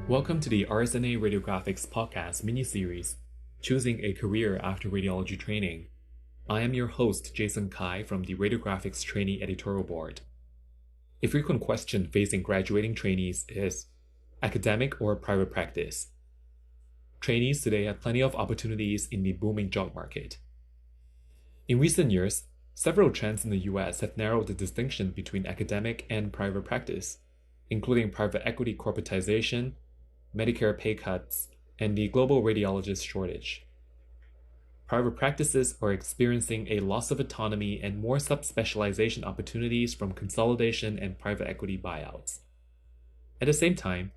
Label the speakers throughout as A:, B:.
A: Welcome to the RSNA RadioGraphics podcast mini-series, Choosing a Career After Radiology Training. I am your host, Jason Kai from the Radiographics Trainee Editorial Board. A frequent question facing graduating trainees is, academic or private practice? Trainees today have plenty of opportunities in the booming job market. In recent years, several trends in the US have narrowed the distinction between academic and private practice, including private equity corporatization, Medicare pay cuts, and the global radiologist shortage. Private practices are experiencing a loss of autonomy and more subspecialization opportunities from consolidation and private equity buyouts. At the same time,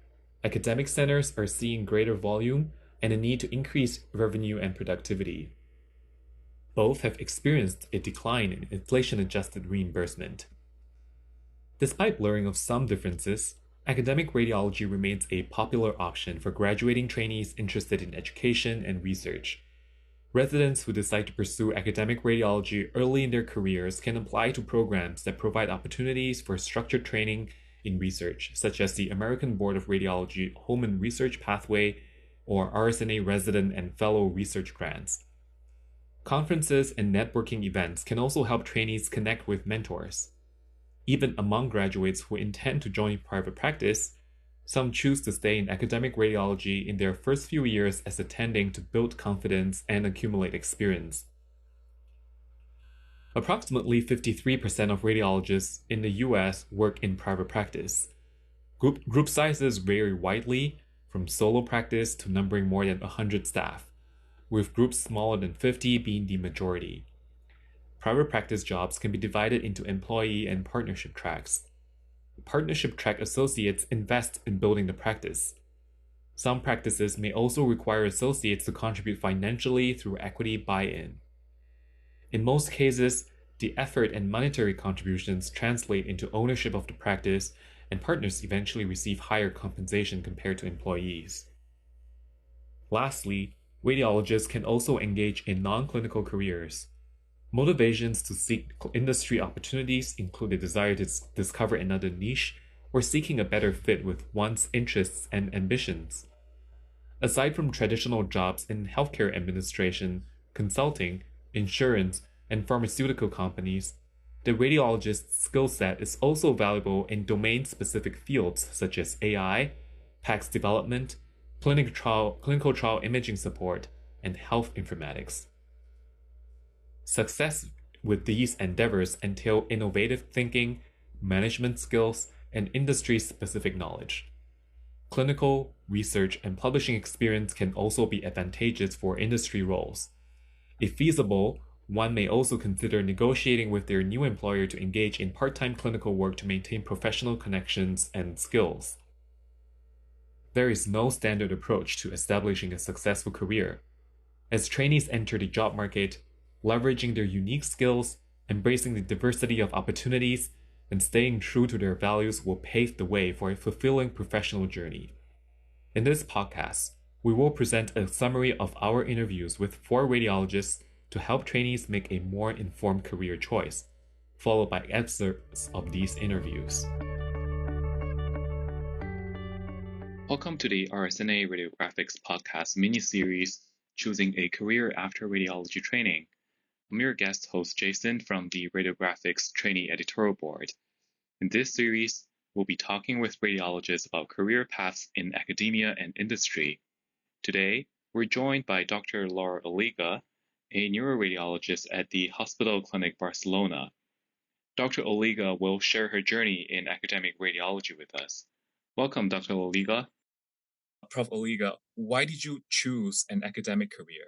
A: academic centers are seeing greater volume and a need to increase revenue and productivity. Both have experienced a decline in inflation-adjusted reimbursement. Despite blurring of some differences, academic radiology remains a popular option for graduating trainees interested in education and research. Residents who decide to pursue academic radiology early in their careers can apply to programs that provide opportunities for structured training in research, such as the American Board of Radiology Home and Research Pathway or RSNA Resident and Fellow Research Grants. Conferences and networking events can also help trainees connect with mentors. Even among graduates who intend to join private practice, some choose to stay in academic radiology in their first few years as attending to build confidence and accumulate experience. Approximately 53% of radiologists in the US work in private practice. Group sizes vary widely, from solo practice to numbering more than 100 staff, with groups smaller than 50 being the majority. Private practice jobs can be divided into employee and partnership tracks. Partnership track associates invest in building the practice. Some practices may also require associates to contribute financially through equity buy-in. In most cases, the effort and monetary contributions translate into ownership of the practice, and partners eventually receive higher compensation compared to employees. Lastly, radiologists can also engage in non-clinical careers. Motivations to seek industry opportunities include a desire to discover another niche or seeking a better fit with one's interests and ambitions. Aside from traditional jobs in healthcare administration, consulting, insurance, and pharmaceutical companies, the radiologist's skill set is also valuable in domain-specific fields such as AI, PACS development, clinical trial imaging support, and health informatics. Success with these endeavors entail innovative thinking, management skills, and industry-specific knowledge. Clinical, research, and publishing experience can also be advantageous for industry roles. If feasible, one may also consider negotiating with their new employer to engage in part-time clinical work to maintain professional connections and skills. There is no standard approach to establishing a successful career. As trainees enter the job market, leveraging their unique skills, embracing the diversity of opportunities, and staying true to their values will pave the way for a fulfilling professional journey. In this podcast, we will present a summary of our interviews with 4 radiologists to help trainees make a more informed career choice, followed by excerpts of these interviews. Welcome to the RSNA RadioGraphics podcast mini-series, Choosing a Career After Radiology Training. I'm your guest host, Jason, from the Radiographics Trainee Editorial Board. In this series, we'll be talking with radiologists about career paths in academia and industry. Today, we're joined by Dr. Laura Oleaga, a neuroradiologist at the Hospital Clinic Barcelona. Dr. Oleaga will share her journey in academic radiology with us. Welcome, Dr. Oleaga. Prof. Oleaga, why did you choose an academic career?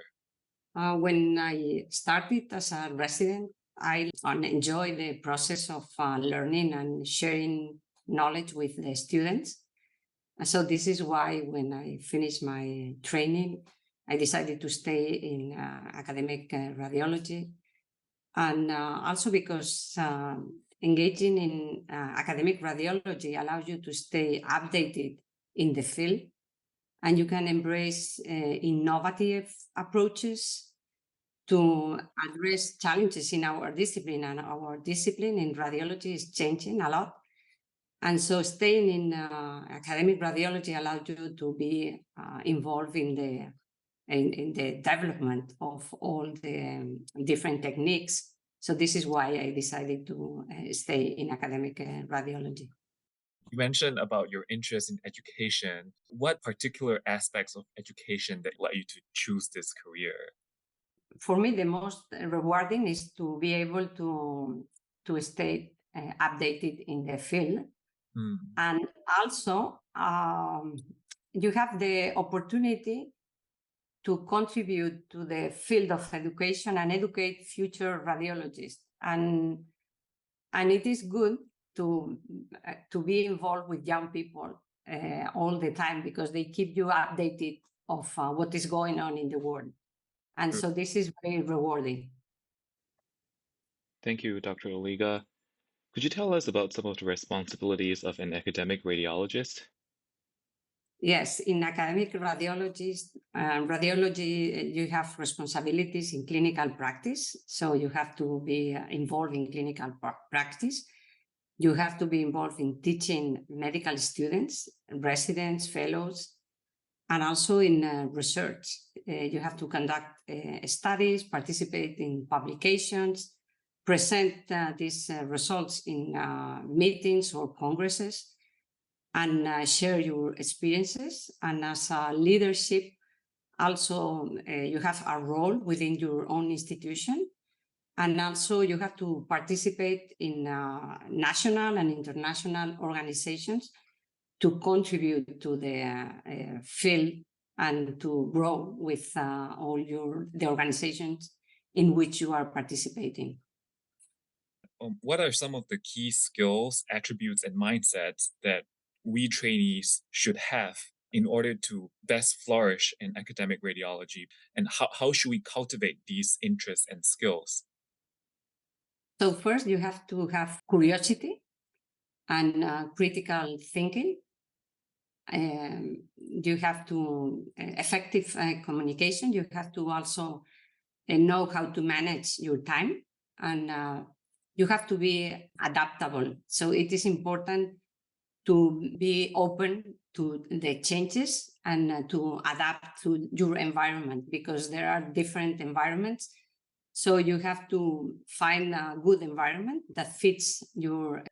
B: When I started as a resident, I enjoyed the process of learning and sharing knowledge with the students. And so this is why when I finished my training, I decided to stay in academic radiology. And also because engaging in academic radiology allows you to stay updated in the field, and you can embrace innovative approaches to address challenges in our discipline. And our discipline in radiology is changing a lot. And so staying in academic radiology allowed you to be involved in the development of all the different techniques. So this is why I decided to stay in academic radiology.
A: You mentioned about your interest in education. What particular aspects of education that led you to choose this career?
B: For me, the most rewarding is to be able to stay updated in the field. And also, you have the opportunity to contribute to the field of education and educate future radiologists. And it is good to be involved with young people all the time, because they keep you updated of what is going on in the world. And so this is very rewarding.
A: Thank you, Dr. Oleaga. Could you tell us about some of the responsibilities of an academic radiologist?
B: Yes, in academic radiology, you have responsibilities in clinical practice. So you have to be involved in clinical practice. You have to be involved in teaching medical students, residents, fellows, and also in research. You have to conduct studies, participate in publications, present these results in meetings or congresses, and share your experiences. And as a leadership, also you have a role within your own institution. And also you have to participate in national and international organizations to contribute to the field and to grow with all the organizations in which you are participating.
A: What are some of the key skills, attributes, and mindsets that we trainees should have in order to best flourish in academic radiology? And how should we cultivate these interests and skills?
B: So first, you have to have curiosity and critical thinking. You have to effective communication. You have to also know how to manage your time, and you have to be adaptable. So it is important to be open to the changes and to adapt to your environment, because there are different environments. So you have to find a good environment that fits your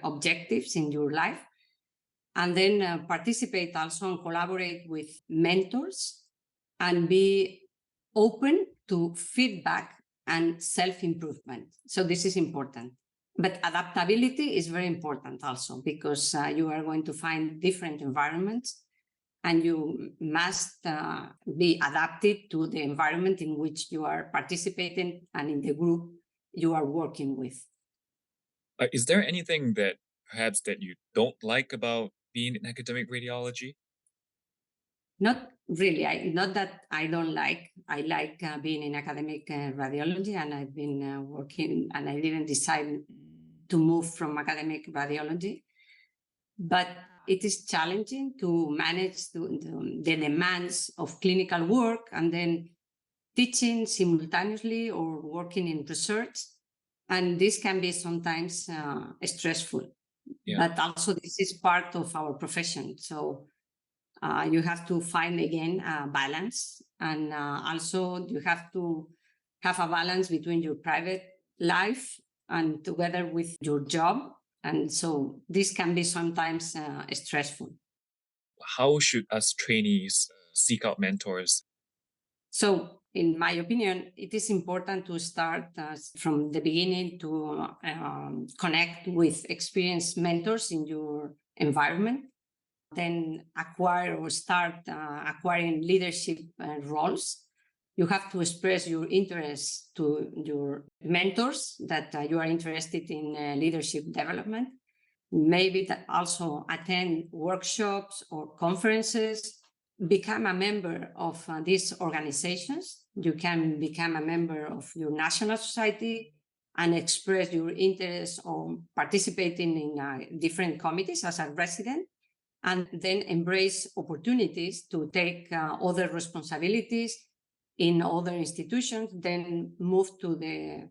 B: objectives in your life, and then participate also and collaborate with mentors, and be open to feedback and self-improvement. So this is important. But adaptability is very important also, because you are going to find different environments, and you must be adapted to the environment in which you are participating and in the group you are working with.
A: Is there anything that perhaps that you don't like about being in academic radiology?
B: Not really. Not that I don't like. I like being in academic radiology, and I've been working, and I didn't decide to move from academic radiology. But it is challenging to manage the demands of clinical work and then teaching simultaneously or working in research. And this can be sometimes stressful. Yeah. But also this is part of our profession. So you have to find again a balance, and also you have to have a balance between your private life and together with your job. And so this can be sometimes stressful.
A: How should us trainees seek out mentors?
B: So in my opinion, it is important to start from the beginning to connect with experienced mentors in your environment, then acquire or start acquiring leadership roles. You have to express your interest to your mentors that you are interested in leadership development. Maybe that also attend workshops or conferences, become a member of these organizations. You can become a member of your national society and express your interest on participating in different committees as a resident, and then embrace opportunities to take other responsibilities in other institutions, then move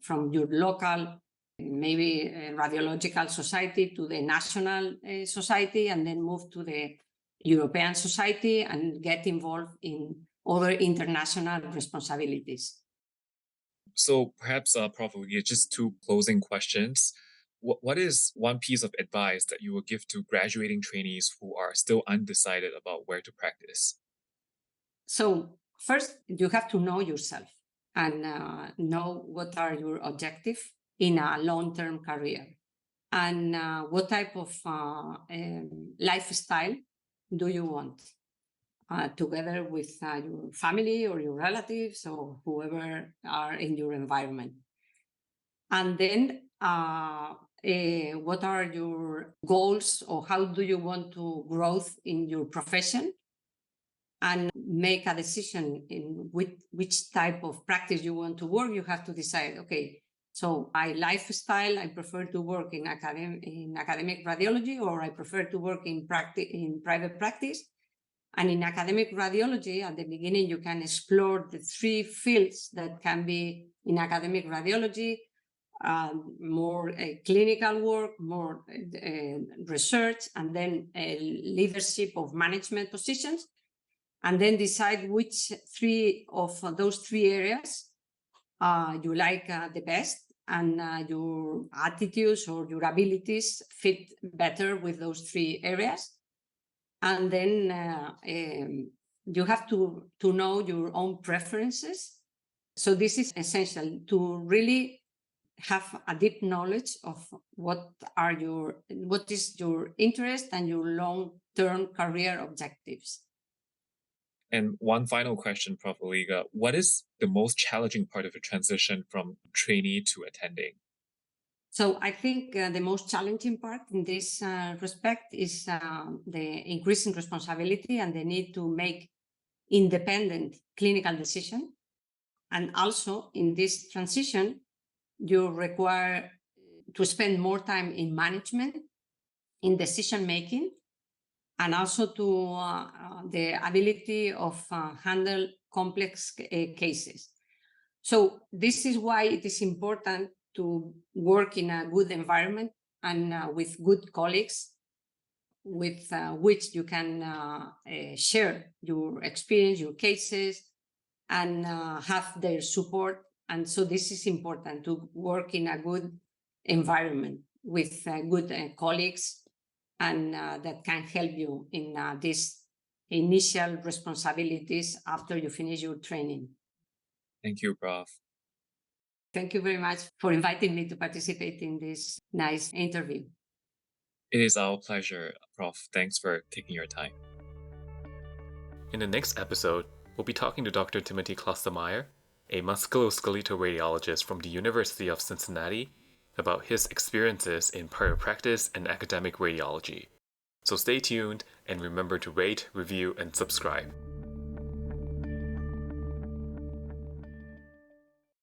B: from your local maybe a radiological society to the national society, and then move to the European society and get involved in other international responsibilities.
A: So perhaps, Prof, we get just two closing questions. What is one piece of advice that you will give to graduating trainees who are still undecided about where to practice?
B: So first, you have to know yourself and know what are your objectives in a long-term career, and what type of lifestyle do you want, together with your family or your relatives or whoever are in your environment. And then what are your goals, or how do you want to grow in your profession, and make a decision in which type of practice you want to work. You have to decide, okay, so my lifestyle, I prefer to work in academic radiology, or I prefer to work in private practice. And in academic radiology, at the beginning, you can explore the three fields that can be in academic radiology: more clinical work, more research, and then leadership of management positions. And then decide which three of those three areas you like the best, and your attitudes or your abilities fit better with those three areas. And then you have to know your own preferences. So this is essential to really have a deep knowledge of what is your interest and your long-term career objectives.
A: And one final question, Prof. Oleaga, what is the most challenging part of a transition from trainee to attending?
B: So I think the most challenging part in this respect is the increasing responsibility and the need to make independent clinical decision. And also in this transition, you require to spend more time in management, in decision making, and also to the ability of handle complex cases. So this is why it is important to work in a good environment and with good colleagues, with which you can share your experience, your cases, and have their support. And so this is important, to work in a good environment with good colleagues, and that can help you in these initial responsibilities after you finish your training.
A: Thank you, Prof.
B: Thank you very much for inviting me to participate in this nice interview.
A: It is our pleasure, Prof. Thanks for taking your time. In the next episode, we'll be talking to Dr. Timothy Klostermeyer, a musculoskeletal radiologist from the University of Cincinnati, about his experiences in private practice and academic radiology. So stay tuned and remember to rate, review, and subscribe.